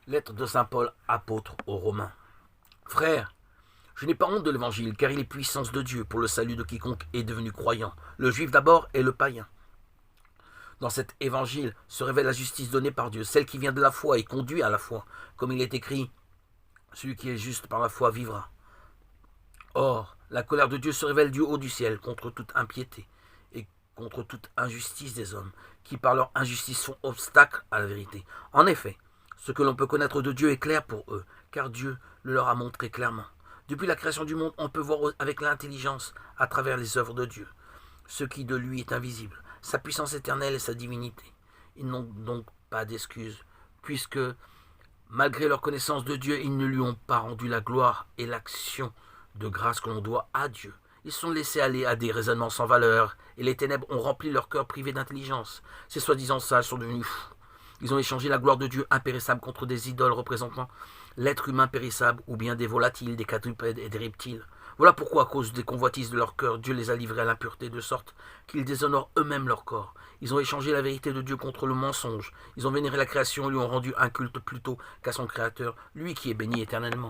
Lettre de saint Paul, apôtre aux Romains. Frères, je n'ai pas honte de l'évangile, car il est puissance de Dieu pour le salut de quiconque est devenu croyant, le juif d'abord et le païen. Dans cet évangile se révèle la justice donnée par Dieu, celle qui vient de la foi et conduit à la foi, comme il est écrit, celui qui est juste par la foi vivra. Or, la colère de Dieu se révèle du haut du ciel contre toute impiété et contre toute injustice des hommes, qui par leur injustice font obstacle à la vérité. En effet, ce que l'on peut connaître de Dieu est clair pour eux, car Dieu le leur a montré clairement. Depuis la création du monde, on peut voir avec l'intelligence à travers les œuvres de Dieu, ce qui de lui est invisible, sa puissance éternelle et sa divinité. Ils n'ont donc pas d'excuses, puisque, malgré leur connaissance de Dieu, ils ne lui ont pas rendu la gloire et l'action de grâce que l'on doit à Dieu. Ils sont laissés aller à des raisonnements sans valeur, et les ténèbres ont rempli leur cœur privé d'intelligence. Ces soi-disant sages sont devenus fous. Ils ont échangé la gloire de Dieu impérissable contre des idoles représentant l'être humain périssable, ou bien des volatiles, des quadrupèdes et des reptiles. Voilà pourquoi, à cause des convoitises de leur cœur, Dieu les a livrés à l'impureté, de sorte qu'ils déshonorent eux-mêmes leur corps. Ils ont échangé la vérité de Dieu contre le mensonge. Ils ont vénéré la création et lui ont rendu un culte plutôt qu'à son Créateur, lui qui est béni éternellement.